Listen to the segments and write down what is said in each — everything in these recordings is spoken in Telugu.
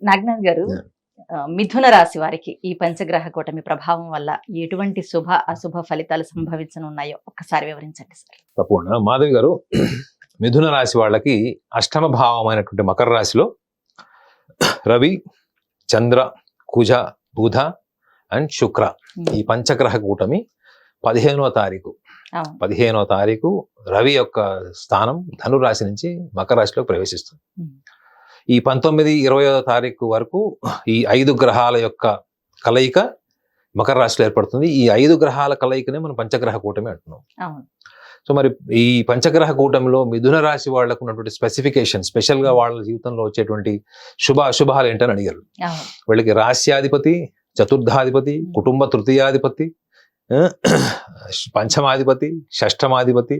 నాగనాథ్ గారు, Yeah. మిథున రాశి వారికి ఈ పంచగ్రహ కూటమి ప్రభావం వల్ల ఎటువంటి శుభ అశుభ ఫలితాలు సంభవించనున్నాయో ఒక్కసారి వివరించండి సార్. తప్పకుండా మాధవి గారు, మిథున రాశి వాళ్ళకి అష్టమ భావమైనటువంటి మకర రాశిలో రవి, చంద్ర, కుజ, బుధ అండ్ శుక్ర ఈ పంచగ్రహ కూటమి 15వ తారీఖు అవును. 15వ తారీఖు రవి యొక్క స్థానం ధనురాశి నుంచి మకర రాశిలోకి ప్రవేశిస్తుంది. ఉమ్. ఈ 19, 20వ తారీఖు వరకు ఈ 5 గ్రహాల యొక్క కలయిక మకర రాశిలో ఏర్పడుతుంది. ఈ 5 గ్రహాల కలయికనే మనం పంచగ్రహ కూటమి అంటున్నాం. అవును. సో మరి ఈ పంచగ్రహ కూటమిలో మిథున రాశి వాళ్ళకు ఉన్నటువంటి స్పెసిఫికేషన్, స్పెషల్ గా వాళ్ళ జీవితంలో వచ్చేటువంటి శుభ అశుభాలు ఏంటని అడిగారు. అవును. వీళ్ళకి రాస్యాధిపతి, చతుర్థాధిపతి, కుటుంబ తృతీయాధిపతి, పంచమాధిపతి, షష్టమాధిపతి,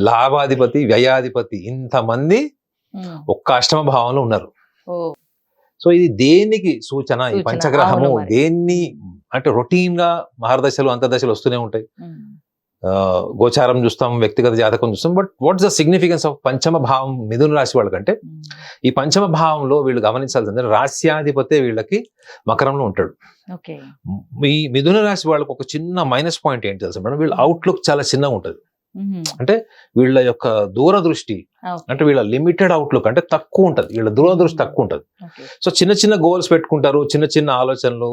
లాభాధిపతి, వ్యయాధిపతి, ఇంతమంది ఉమ్. ఒక్క అష్టమ భావంలో ఉన్నారు. ఓ. సో ఇది దేనికి సూచన? ఈ సూచన. పంచగ్రహము అవును మరి. దేన్ని అంటే రొటీన్ గా మహర్దశలు అంతర్దశలు వస్తూనే ఉంటాయి. ఉమ్. గోచారం చూస్తాం, వ్యక్తిగత జాతకం చూస్తాం. But what's the significance of పంచమ భావం మిథున రాశి వాళ్ళకంటే, ఉమ్. ఈ పంచమ భావంలో వీళ్ళు గమనించాల్సిందే రాస్యాధిపతి వీళ్ళకి మకరంలో ఉంటాడు. ఓకే. ఈ మిథున రాశి వాళ్ళకి ఒక చిన్న మైనస్ పాయింట్ ఏంటి తెలుసా మేడం? వీళ్ళ అవుట్లుక్ చాలా చిన్నగా ఉంటుంది. ఉమ్. అంటే వీళ్ళ యొక్క దూరదృష్టి, ఓకే. అంటే వీళ్ళ లిమిటెడ్ అవుట్లుక్ అంటే తక్కువ ఉంటుంది. వీళ్ళ దూరదృష్టి తక్కువ ఉంటుంది. ఓకే. సో చిన్న చిన్న గోల్స్ పెట్టుకుంటారు, చిన్న చిన్న ఆలోచనలు,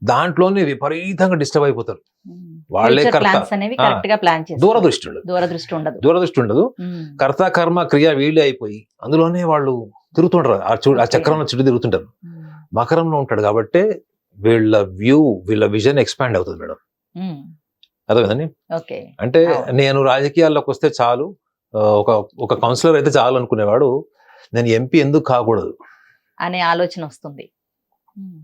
దాంట్లోనే విపరీతంగా డిస్టర్బ్ అయిపోతారు. ఉమ్. వాళ్ళే Future కర్త. plans అనేవి కరెక్ట్ గా ప్లాన్ చేస్తారు. దూరదృష్టి ఉండదు. దూరదృష్టి ఉండదు. దూరదృష్టి ఉండదు. ఉమ్. కర్త కర్మ క్రియ వీళ్ళే అయిపోయి అందులోనే వాళ్ళు తిరుగుతుంటారు. ఆ చక్రంలో చుట్టూ తిరుగుతుంటారు. ఉమ్. మకరంలో ఉంటాడు కాబట్టి వీళ్ళ వ్యూ, వీళ్ళ విజన్ ఎక్స్పాండ్ అవుతుంది మేడం. ఉమ్. అర్థమైందండి? ఓకే. అంటే అవును. నేను రాజకీయాల్లోకి వస్తే చాలు, ఒక కౌన్సిలర్ అయితే చాలు అనుకునేవాడు నేను ఎంపీ ఎందుకు కాకూడదు అనే ఆలోచన వస్తుంది. ఉమ్.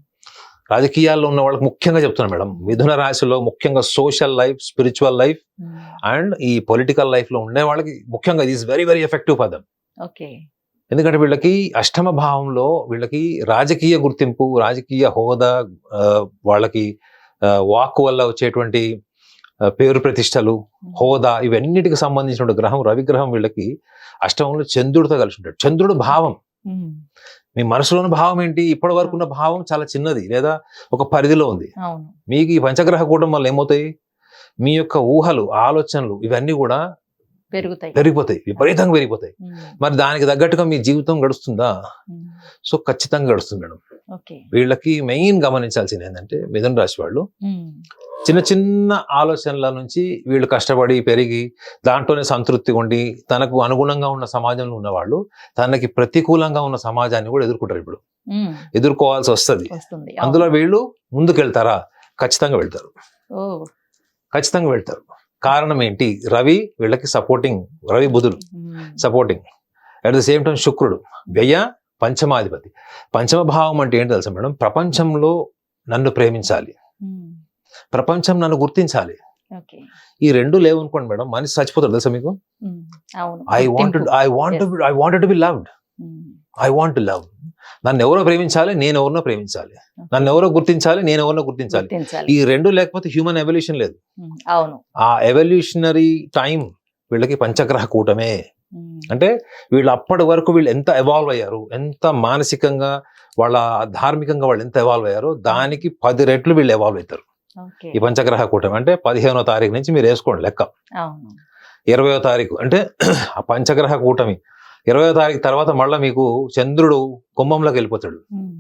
రాజకీయాల్లో ఉన్న వాళ్ళకి ముఖ్యంగా చెప్తున్నాను మేడం. మిథున రాశిలో ముఖ్యంగా social life, spiritual life um. And ఈ పొలిటికల్ లైఫ్ లో ఉండే వాళ్ళకి ముఖ్యంగా ఇది వెరీ వెరీ ఎఫెక్టివ్ పదం. ఓకే. ఎందుకంటే వీళ్ళకి అష్టమ భావంలో వీళ్ళకి రాజకీయ గుర్తింపు, రాజకీయ హోదా, వాళ్ళకి వాక్కు వల్ల వచ్చేటువంటి పేరు ప్రతిష్టలు, హోదా, ఇవన్నిటికి సంబంధించిన గ్రహం రవిగ్రహం వీళ్ళకి అష్టమంలో చంద్రుడితో కలిసి ఉంటాడు. చంద్రుడు భావం, ఉమ్. మీ మనసులోని భావం ఏంటి? ఇప్పటి వరకు ఉన్న భావం చాలా చిన్నది లేదా ఒక పరిధిలో ఉంది. అవును. మీకు ఈ పంచగ్రహ కూటం వల్ల ఏమవుతాయి? మీ యొక్క ఊహలు, ఆలోచనలు ఇవన్నీ కూడా పెరుగుతాయి. పెరిగిపోతాయి, విపరీతంగా పెరిగిపోతాయి. ఉమ్. మరి దానికి తగ్గట్టుగా మీ జీవితం గడుస్తుందా? ఉమ్. సో ఖచ్చితంగా గడుస్తుంది మేడం. ఓకే. వీళ్ళకి మెయిన్ గమనించాల్సింది ఏంటంటే మిథున రాశి వాళ్ళు ఉమ్. చిన్న చిన్న ఆలోచనల నుంచి వీళ్ళు కష్టపడి పెరిగి దాంట్లోనే సంతృప్తి ఉండి తనకు అనుగుణంగా ఉన్న సమాజంలో ఉన్నవాళ్ళు తనకి ప్రతికూలంగా ఉన్న సమాజాన్ని కూడా ఎదుర్కొంటారు. ఇప్పుడు ఉమ్. ఎదుర్కోవాల్సి వస్తుంది. వస్తుంది. అందులో వీళ్ళు ముందుకు వెళ్తారా? ఖచ్చితంగా వెళ్తారు. ఓ. ఖచ్చితంగా వెళ్తారు. కారణం ఏంటి? రవి వీళ్ళకి సపోర్టింగ్, రవి బుధుడు ఉమ్. Supporting. At the same time శుక్రుడు వ్యయ పంచమాధిపతి. పంచమ భావం అంటే ఏంటి తెలుసా మేడం? ప్రపంచంలో నన్ను ప్రేమించాలి, ఉమ్. ప్రపంచం నన్ను గుర్తించాలి. ఓకే. ఈ రెండు లేవనుకోండి మేడం, మనిషి చచ్చిపోతాడు తెలుసా మీకు? ఉమ్. అవును. ఐ గుర్తింపు. Wanted to be loved. Um. I want to love. నన్ను ఎవరో ప్రేమించాలి, నేను ఎవరినో ప్రేమించాలి. నన్ను ఎవరో గుర్తించాలి, నేను ఎవరినో గుర్తించాలి. గుర్తించాలి. ఈ రెండు లేకపోతే హ్యూమన్ ఎవల్యూషన్ లేదు. ఉమ్. అవును. ఆ ఎవల్యూషనరీ టైం వీళ్ళకి పంచగ్రహ కూటమే. ఉమ్. అంటే వీళ్ళు అప్పటి వరకు వీళ్ళు ఎంత ఎవాల్వ్ అయ్యారు, ఎంత మానసికంగా వాళ్ళ ధార్మికంగా వాళ్ళు ఎంత ఎవాల్వ్ అయ్యారో దానికి 10 రెట్లు వీళ్ళు ఎవాల్వ్ అవుతారు ఓకే. ఈ పంచగ్రహ కూటమి. అంటే 15వ తారీఖు నుంచి మీరు వేసుకోండి లెక్క. అవును. 20వ తారీఖు అంటే ఆ పంచగ్రహ కూటమి 20వ తారీఖు తర్వాత మళ్ళీ మీకు చంద్రుడు కుంభంలోకి వెళ్ళిపోతాడు. ఉమ్.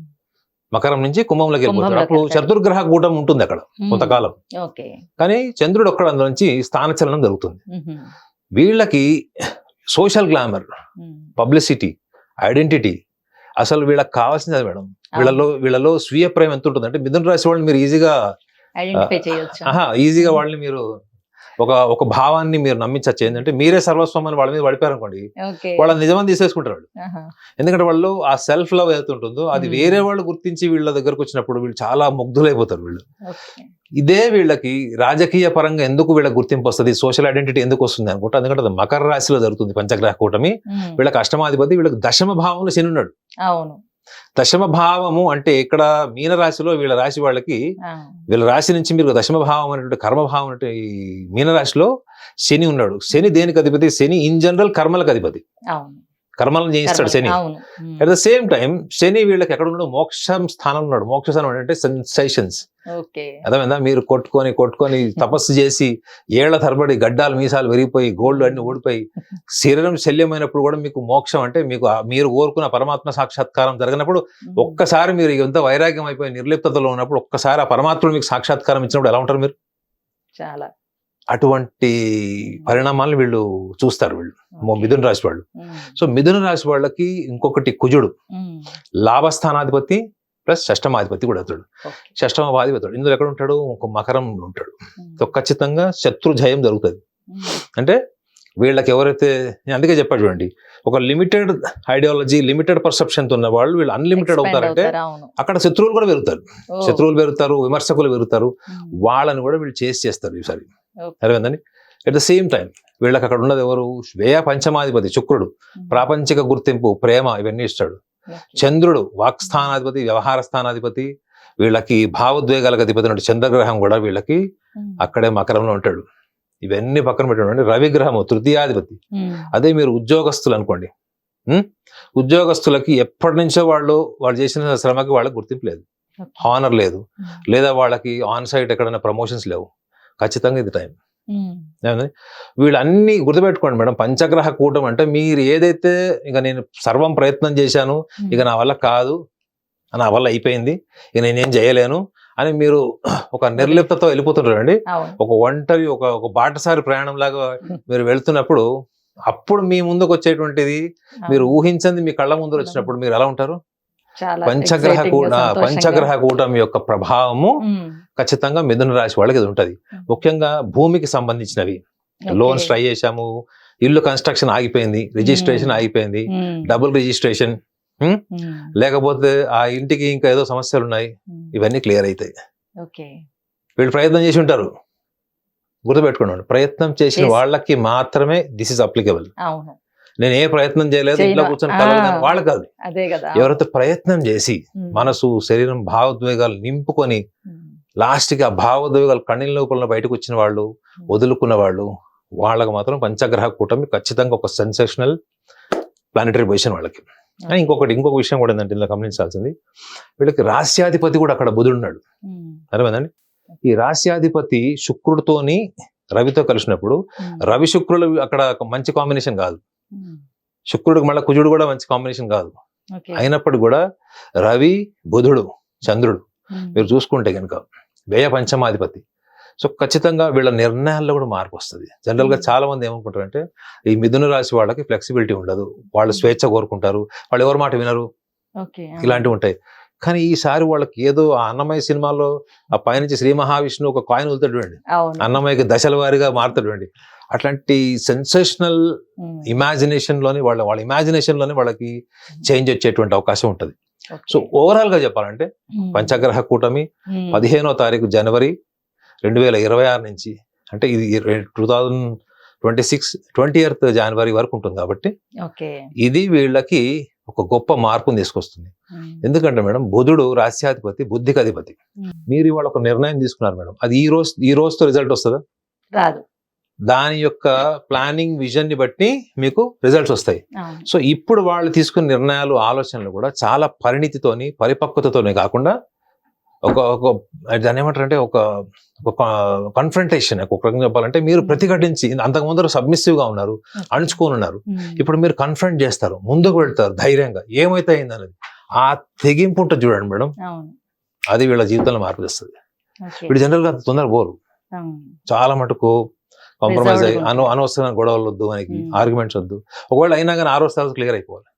మకరం నుంచి కుంభంలోకి వెళ్ళిపోతాడు. కుంభంలోకి అప్పుడు వెళ్తాడు. చతుర్గ్రహ కూటమి ఉంటుంది అక్కడ కొంతకాలం. ఓకే. కానీ చంద్రుడు ఒక్కడ అందులో నుంచి స్థానచలనం జరుగుతుంది. ఉహు. వీళ్ళకి సోషల్ గ్లామర్, ఉమ్. పబ్లిసిటీ, ఐడెంటిటీ అసలు వీళ్ళకి కావాల్సింది అది మేడం. వీళ్ళలో స్వీయ ప్రేమ ఎంత ఉంటుంది అంటే మిథున రాశి వాళ్ళని మీరు ఈజీగా ఐడెంటిఫై చేయొచ్చు. ఈజీగా వాళ్ళని మీరు ఒక భావాన్ని మీరు నమ్మించచ్చు. ఏంటంటే మీరే సర్వస్వం అని వాళ్ళ మీద పడిపోయారు అనుకోండి, ఓకే. వాళ్ళని నిజమని తీసేసుకుంటారు వాళ్ళు. ఆహా. ఎందుకంటే వాళ్ళు ఆ సెల్ఫ్ లవ్ ఏతుంటుందో అది వేరే వాళ్ళు గుర్తించి వీళ్ళ దగ్గరకు వచ్చినప్పుడు వీళ్ళు చాలా ముగ్ధులైపోతారు వీళ్ళు. ఓకే. ఇదే వీళ్ళకి రాజకీయ పరంగా ఎందుకు వీళ్ళకి గుర్తింపు వస్తుంది, సోషల్ ఐడెంటిటీ ఎందుకు వస్తుంది అనుకుంటా, ఎందుకంటే అది మకర రాశిలో జరుగుతుంది పంచగ్రహ కూటమి. ఉమ్. వీళ్ళకి అష్టమాధిపతి, వీళ్ళకి దశమ భావంలో శని ఉన్నాడు. అవును. దశమ భావము అంటే ఇక్కడ మీన రాశిలో వీళ్ళ రాశి వాళ్ళకి, ఆ. వీళ్ళ రాశి నుంచి మీరు దశమ భావం అనేటువంటి కర్మభావం అంటే ఈ మీన రాశిలో శని ఉన్నాడు. శని దేనికి అధిపతి? శని ఇన్ జనరల్ కర్మలకు అధిపతి. అవును. కర్మలను చేయిస్తాడు శని. అవును. అట్ ద సేమ్ టైం శని వీళ్ళకి ఎక్కడ ఉన్నాడు, మోక్షం స్థానం ఉన్నాడు. మోక్ష స్థానం అంటే సెన్సేషన్స్. ఓకే. అర్థమైందా? మీరు కొట్టుకొని తపస్సు చేసి ఏళ్ల తరబడి గడ్డాలు మీసాలు విరిగిపోయి గోల్డ్ అన్ని ఊడిపోయి శరీరం శల్యమైనప్పుడు కూడా మీకు మోక్షం అంటే మీకు మీరు కోరుకున్న పరమాత్మ సాక్షాత్కారం జరిగినప్పుడు ఒక్కసారి మీరు ఎంత వైరాగ్యం అయిపోయి నిర్లిప్తతలో ఉన్నప్పుడు ఒక్కసారి ఆ పరమాత్ముడు మీకు సాక్షాత్కారం ఇచ్చినప్పుడు ఎలా ఉంటారు మీరు? చాలా అటువంటి పరిణామాలను వీళ్ళు చూస్తారు వీళ్ళు మిథున రాశి వాళ్ళు. సో మిథున రాశి వాళ్ళకి ఇంకొకటి కుజుడు లాభస్థానాధిపతి ప్లస్ షష్టమాధిపతి కూడా అవుతాడు. షష్టమాధిపతి ఇందులో ఎక్కడ ఉంటాడు? ఒక మకరంలో ఉంటాడు. సో ఖచ్చితంగా శత్రు జయం జరుగుతుంది. అంటే వీళ్ళకి ఎవరైతే, నేను అందుకే చెప్పాడు చూడండి, ఒక లిమిటెడ్ ఐడియాలజీ లిమిటెడ్ పర్సెప్షన్ ఉన్న వాళ్ళు వీళ్ళు అన్లిమిటెడ్ అవుతారంటే అక్కడ శత్రువులు కూడా పెరుగుతారు, విమర్శకులు పెరుగుతారు. వాళ్ళని కూడా వీళ్ళు చేస్తారు ఈసారి. అర్థమైందని. అట్ ద సేమ్ టైం వీళ్ళకి అక్కడ ఉన్నది ఎవరు? వ్యయ పంచమాధిపతి శుక్రుడు, ప్రాపంచిక గుర్తింపు, ప్రేమ ఇవన్నీ ఇస్తాడు. చంద్రుడు వాక్స్థానాధిపతి, వ్యవహార స్థానాధిపతి, వీళ్ళకి భావోద్వేగాలకు అధిపతి ఉన్న చంద్రగ్రహం కూడా వీళ్ళకి అక్కడే మకరంలో ఉంటాడు. ఇవన్నీ పక్కన పెట్టండి. రవిగ్రహము తృతీయాధిపతి. అదే మీరు ఉద్యోగస్తులు అనుకోండి, ఉద్యోగస్తులకి ఎప్పటి నుంచో వాళ్ళు చేసిన శ్రమకి వాళ్ళకి గుర్తింపు లేదు, హానర్ లేదు, లేదా వాళ్ళకి ఆన్ సైట్ ఎక్కడైనా ప్రమోషన్స్ లేవు. ఖచ్చితంగా ఇది టైం. వీళ్ళన్నీ గుర్తుపెట్టుకోండి మేడం. పంచగ్రహ కూటం అంటే మీరు ఏదైతే ఇక నేను సర్వం ప్రయత్నం చేశాను, ఇక నా వల్ల కాదు, నా వల్ల అయిపోయింది, ఇక నేనేం చేయలేను అని మీరు ఒక నిర్లిప్తతో వెళ్ళిపోతుంటారండి. ఒక ఒంటరి ఒక బాటసారి ప్రయాణం లాగా మీరు వెళ్తున్నప్పుడు అప్పుడు మీ ముందుకు వచ్చేటువంటిది మీరు ఊహించింది మీ కళ్ళ ముందు వచ్చినప్పుడు మీరు ఎలా ఉంటారు? పంచగ్రహ కూటమి యొక్క ప్రభావము ఖచ్చితంగా మిథున రాశి వాళ్ళకి ఇది ఉంటది. ముఖ్యంగా భూమికి సంబంధించినవి, లోన్స్ ట్రై చేశాము, ఇల్లు కన్స్ట్రక్షన్ ఆగిపోయింది, రిజిస్ట్రేషన్ ఆగిపోయింది, డబుల్ రిజిస్ట్రేషన్, లేకపోతే ఆ ఇంటికి ఇంకా ఏదో సమస్యలు ఉన్నాయి, ఇవన్నీ క్లియర్ అవుతాయి. వీళ్ళు ప్రయత్నం చేసి ఉంటారు. గుర్తుపెట్టుకోండి, ప్రయత్నం చేసిన వాళ్ళకి మాత్రమే దిస్ ఇస్ అప్లికబుల్. నేను ఏ ప్రయత్నం చేయలేదు, ఇంట్లో కూర్చొని కలవలేదు వాళ్ళు కాదు. ఎవరైతే ప్రయత్నం చేసి మనసు శరీరం భావోద్వేగాలు నింపుకొని లాస్ట్ కి ఆ భావోద్వేగాలు కన్నీళ్ళ లోపల బయటకు వచ్చిన వాళ్ళు, వదులుకున్న వాళ్ళు, వాళ్ళకి మాత్రం పంచగ్రహ కూటమి ఖచ్చితంగా ఒక సెన్సేషనల్ ప్లానెటరీ పొజిషన్ వాళ్ళకి. ఇంకొక విషయం కూడా ఏంటంటే ఇందులో గమనించాల్సింది, వీళ్ళకి రాస్యాధిపతి కూడా అక్కడ బుధుడు ఉన్నాడు. అర్థమైందండి. ఈ రాస్యాధిపతి శుక్రుడితోని రవితో కలిసినప్పుడు రవి శుక్రుడు అక్కడ మంచి కాంబినేషన్ కాదు, శుక్రుడికి మళ్ళీ కుజుడు కూడా మంచి కాంబినేషన్ కాదు. అయినప్పటికీ కూడా రవి బుధుడు చంద్రుడు మీరు చూసుకుంటే కనుక వ్యయ పంచమాధిపతి. సో ఖచ్చితంగా వీళ్ళ నిర్ణయాల్లో కూడా మార్పు వస్తుంది. జనరల్ గా చాలా మంది ఏమనుకుంటారంటే ఈ మిథున రాశి వాళ్ళకి ఫ్లెక్సిబిలిటీ ఉండదు, వాళ్ళు స్వేచ్ఛ కోరుకుంటారు, వాళ్ళు ఎవరి మాట వినరు, ఇలాంటివి ఉంటాయి. కానీ ఈసారి వాళ్ళకి ఏదో ఆ అన్నమయ్య సినిమాలో ఆ పైనుంచి శ్రీ మహావిష్ణువు ఒక కాయిన్ వదులుతాడు అండి, అన్నమయ్యకి దశల వారీగా మారుతాడు అండి. అట్లాంటి సెన్సేషనల్ ఇమాజినేషన్ లోని వాళ్ళ ఇమాజినేషన్ లోని వాళ్ళకి చేంజ్ వచ్చేటువంటి అవకాశం ఉంటుంది. సో ఓవరాల్ గా చెప్పాలంటే పంచగ్రహ కూటమి 15వ తారీఖు జనవరి 2026 నుంచి, అంటే ఇది 2026 20th జనవరి వరకు ఉంటుంది కాబట్టి ఇది వీళ్ళకి ఒక గొప్ప మార్పుని తీసుకొస్తుంది. ఎందుకంటే మేడం బుధుడు రాస్యాధిపతి, బుద్ధికి అధిపతి. మీరు ఇవాళ ఒక నిర్ణయం తీసుకున్నారు మేడం, అది ఈ రోజుతో రిజల్ట్ వస్తుందా? రాదు. దాని యొక్క ప్లానింగ్ విజన్ ని బట్టి మీకు రిజల్ట్స్ వస్తాయి. సో ఇప్పుడు వాళ్ళు తీసుకున్న నిర్ణయాలు ఆలోచనలు కూడా చాలా పరిణితితోని పరిపక్వతతోనే కాకుండా దాన్ని ఏమంటారంటే ఒక కన్ఫ్రంటేషన్, ఒక రకంగా చెప్పాలంటే మీరు ప్రతిఘటించి, అంతకుముందు సబ్మిసివ్ గా ఉన్నారు, అణుచుకొని ఉన్నారు, ఇప్పుడు మీరు కన్ఫ్రంట్ చేస్తారు, ముందుకు వెళ్తారు ధైర్యంగా, ఏమైతే అయింది అనేది ఆ తెగింపు ఉంటుంది చూడండి మేడం, అది వీళ్ళ జీవితంలో మార్పు తెస్తుంది. వీళ్ళు జనరల్ గా తొందర పోరు, చాలా మటుకు కాంప్రమైజ్ అయ్యి అనవసరమైన గొడవలు వద్దు, మనకి ఆర్గ్యుమెంట్స్ వద్దు, ఒకవేళ అయినా కానీ 6వ స్థాయి క్లియర్ అయిపోవాలి.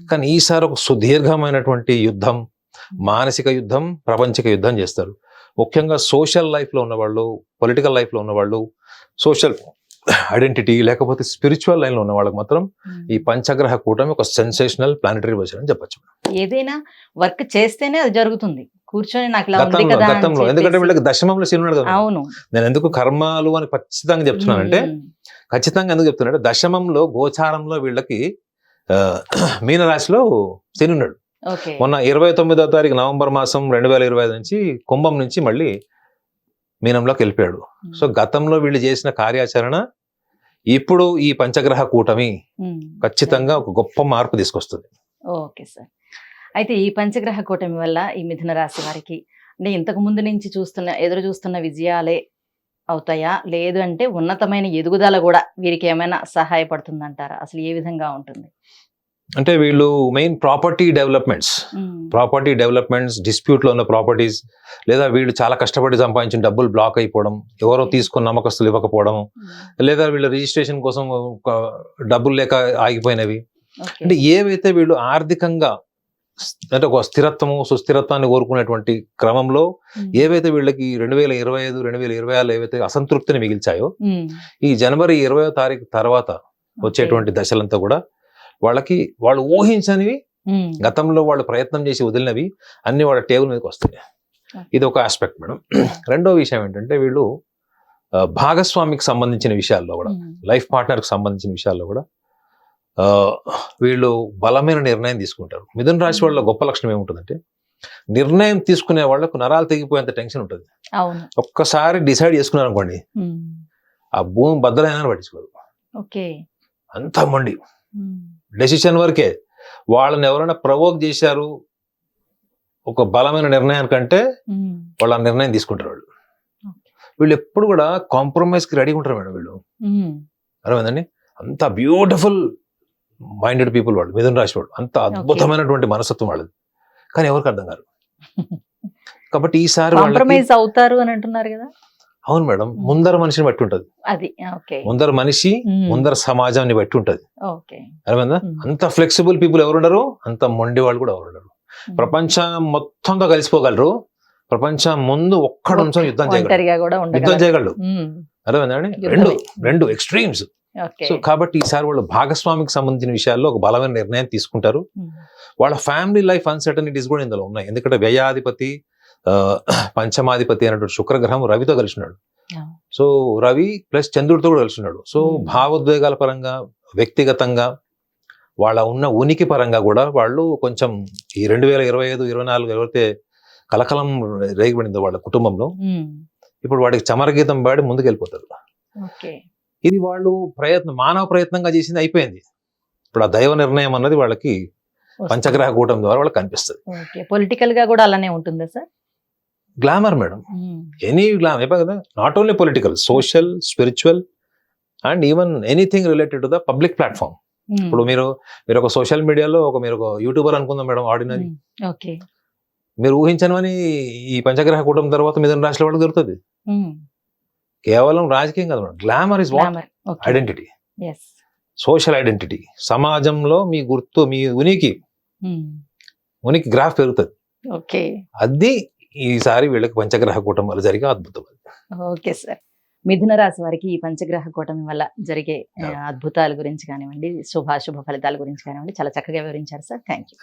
కానీ ఈసారి ఒక సుదీర్ఘమైనటువంటి యుద్ధం, మానసిక యుద్ధం, ప్రపంచిక యుద్ధం చేస్తారు. ముఖ్యంగా సోషల్ లైఫ్ లో ఉన్నవాళ్ళు, పొలిటికల్ లైఫ్ లో ఉన్నవాళ్ళు, సోషల్ ఐడెంటిటీ లేకపోతే స్పిరిచువల్ లైన్ లో ఉన్న వాళ్ళకి మాత్రం ఈ పంచగ్రహ కూటమి ఒక సెన్సేషనల్ ప్లానెటరీ పొజిషన్ అని చెప్పచ్చు. ఏదైనా వర్క్ చేస్తేనే అది జరుగుతుంది, కూర్చొని నాకు గతంలో ఎందుకంటే వీళ్ళకి దశమంలో శని ఉన్నాడు కదా. నేను ఎందుకు కర్మాలు అని ఖచ్చితంగా చెప్తున్నానంటే, ఖచ్చితంగా ఎందుకు చెప్తున్నానంటే దశమంలో గోచారంలో వీళ్ళకి మీనరాశిలో శని ఉన్నాడు. మొన్న 29వ తారీఖు నవంబర్ మాసం 2025 నుంచి కుంభం నుంచి మళ్ళీ మీనంలోకి వెళ్ళిపోయాడు. సో గతంలో వీళ్ళు చేసిన కార్యాచరణ ఇప్పుడు ఈ పంచగ్రహ కూటమి ఉమ్. ఖచ్చితంగా ఒక గొప్ప మార్పు తీసుకొస్తుంది. Okay sir. అయితే ఈ పంచగ్రహ కూటమి వల్ల ఈ మిథున రాశి వారికి అంటే ఇంతకు ముందు నుంచి ఎదురు చూస్తున్న విజయాలే అవుతాయా, లేదు అంటే ఉన్నతమైన ఎదుగుదల కూడా వీరికి ఏమైనా సహాయపడుతుందంటారా? అసలు ఏ విధంగా ఉంటుంది? అంటే వీళ్ళు మెయిన్ ప్రాపర్టీ డెవలప్మెంట్స్, డిస్ప్యూట్ లో ఉన్న ప్రాపర్టీస్, లేదా వీళ్ళు చాలా కష్టపడి సంపాదించిన డబ్బులు బ్లాక్ అయిపోవడం, ఎవరో తీసుకున్న నమ్మకస్తులు ఇవ్వకపోవడం, లేదా వీళ్ళ రిజిస్ట్రేషన్ కోసం డబ్బులు లేక ఆగిపోయినవి, అంటే ఏవైతే వీళ్ళు ఆర్థికంగా అంటే ఒక సుస్థిరత్వాన్ని కోరుకునేటువంటి క్రమంలో ఏవైతే వీళ్ళకి 2025, 2026 ఏవైతే అసంతృప్తిని మిగిల్చాయో, ఈ జనవరి 20వ తారీఖు తర్వాత వచ్చేటువంటి దశలంతా కూడా వాళ్ళు ఊహించనివి, గతంలో వాళ్ళు ప్రయత్నం చేసి వదిలినవి అన్ని వాళ్ళ టేబుల్ మీదకి వస్తాయి. ఇది ఒక ఆస్పెక్ట్ మేడం. రెండో విషయం ఏంటంటే వీళ్ళు భాగస్వామికి సంబంధించిన విషయాల్లో కూడా, లైఫ్ పార్ట్నర్కి సంబంధించిన విషయాల్లో కూడా వీళ్ళు బలమైన నిర్ణయం తీసుకుంటారు. మిథున రాశి వాళ్ళ గొప్ప లక్షణం ఏముంటుందంటే, నిర్ణయం తీసుకునే వాళ్ళకు నరాలు తెగిపోయేంత టెన్షన్ ఉంటుంది. ఒక్కసారి డిసైడ్ చేసుకున్నారు అనుకోండి, ఆ భూమి బద్దలైనా పట్టించుకోరు. అంతా మొండి డెసిషన్ వరకే. వాళ్ళని ఎవరైనా ప్రవోక్ చేశారు ఒక బలమైన నిర్ణయానికంటే వాళ్ళు ఆ నిర్ణయం తీసుకుంటారు. వీళ్ళు ఎప్పుడు కూడా కాంప్రమైజ్ కి రెడీ ఉంటారు మేడం. వీళ్ళు అర్థమైందండి, అంత బ్యూటిఫుల్ మైండెడ్ పీపుల్ వాళ్ళు, మిథున రాశి వాళ్ళు. అంత అద్భుతమైనటువంటి మనస్తత్వం వాళ్ళది, కానీ ఎవరికి అర్థం కాదు. కాబట్టి ఈసారి కాంప్రమైజ్ అవుతారు అని అంటున్నారు కదా. అవును మేడం, ముందర మనిషిని బట్టి ఉంటది. ముందర మనిషి, ముందర సమాజాన్ని బట్టి ఉంటది. అర్థమైందా? అంత ఫ్లెక్సిబుల్ పీపుల్ ఎవరు ఉండరు, అంత మొండి వాళ్ళు కూడా ఎవరు ఉండరు. ప్రపంచం మొత్తంతో కలిసిపోగలరు, ప్రపంచం ముందు ఒక్కడు యుద్ధం చేయగలరు. అర్థమైందండి? రెండు ఎక్స్ట్రీమ్స్. సో కాబట్టి ఈసారి వాళ్ళు భాగస్వామికి సంబంధించిన విషయాల్లో ఒక బలమైన నిర్ణయం తీసుకుంటారు. వాళ్ళ ఫ్యామిలీ లైఫ్ అన్సర్టనిటీస్ కూడా ఇందులో ఉన్నాయి. ఎందుకంటే వ్యయాధిపతి, పంచమాధిపతి అనేటువంటి శుక్రగ్రహం రవితో కలిసి ఉన్నాడు. సో రవి ప్లస్ చంద్రుడితో కూడా కలిసి ఉన్నాడు. సో భావోద్వేగాల పరంగా, వ్యక్తిగతంగా, వాళ్ళ ఉన్న ఉనికి పరంగా కూడా వాళ్ళు కొంచెం ఈ 2025, 2024 ఎవరైతే కలకలం రేగిపడిందో వాళ్ళ కుటుంబంలో, ఇప్పుడు వాడికి చమరగీతం పాడి ముందుకు వెళ్ళిపోతారు. ఇది వాళ్ళు మానవ ప్రయత్నంగా చేసింది అయిపోయింది. ఇప్పుడు ఆ దైవ నిర్ణయం అన్నది వాళ్ళకి పంచగ్రహ కూటమి ద్వారా వాళ్ళకి కనిపిస్తుంది. పొలిటికల్ గా కూడా అలానే ఉంటుందా sir? Glamour madam, any glamour కదా, not only political, social, spiritual and even anything related to the public platform. ఇప్పుడు మీరు ఒక సోషల్ మీడియాలో మీరు ఒక యూట్యూబర్ అనుకుందాం మేడం, ఆర్డినరీ, మీరు ఊహించనివని ఈ పంచగ్రహ కూటమి తర్వాత మిథున రాశి వాళ్ళకి దొరుకుతుంది. కేవలం రాజకీయం కాదు madam, glamour is what identity, social identity. సమాజంలో మీ గుర్తు, మీ ఉనికి గ్రాఫ్ పెరుగుతుంది. అది ఈసారి వీళ్ళకి పంచగ్రహ కూటమి వల్ల జరిగే అద్భుతం. Okay sir. మిథున రాశి వారికి ఈ పంచగ్రహ కూటమి వల్ల జరిగే అద్భుతాల గురించి కానివ్వండి, శుభాశుభ ఫలితాల గురించి కానివ్వండి, చాలా చక్కగా వివరించారు sir. Thank you.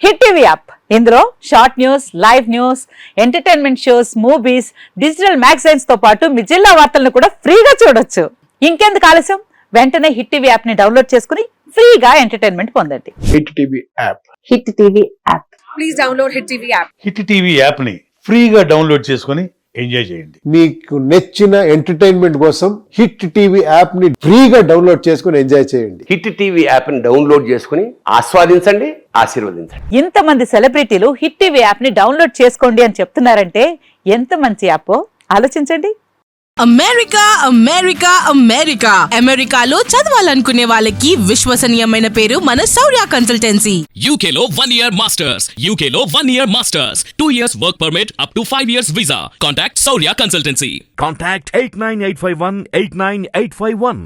Hit TV app, ఇందులో short news, live news, entertainment shows, movies, digital magazines తో పాటు మీ జిల్లా వార్తలను కూడా ఫ్రీగా చూడొచ్చు. ఇంకెందుకు ఆలస్యం, వెంటనే హిట్ టీవీ యాప్ ని డౌన్లోడ్ చేసుకుని ఫ్రీగా ఎంటర్టైన్మెంట్ పొందండి. Hit TV app, hit TV app, please download hit TV app. Hit TV app ని ఫ్రీగా డౌన్లోడ్ చేసుకుని ఎంజాయ్ చేయండి. మీకు నచ్చిన ఎంటర్టైన్మెంట్ కోసం హిట్ టీవీ యాప్ ని ఫ్రీగా డౌన్లోడ్ చేసుకుని ఎంజాయ్ చేయండి. హిట్ టీవీ యాప్ ని డౌన్లోడ్ చేసుకుని ఆస్వాదించండి, ఆశీర్వదించండి. ఇంతమంది సెలబ్రిటీలు హిట్ టీవీ యాప్ ని డౌన్లోడ్ చేసుకోండి అని చెప్తున్నారంటే ఎంత మంచి యాప్ ఆలోచించండి. అమెరికా అమెరికాలో చదవాలనుకునే వాళ్ళకి విశ్వసనీయమైన పేరు మన శౌర్య కన్సల్టెన్సీ. UK లో 1 year masters, UK లో 1 year masters, 2 years work permit up to 5 years visa. Contact Saurya Consultancy. Contact 89851 89851.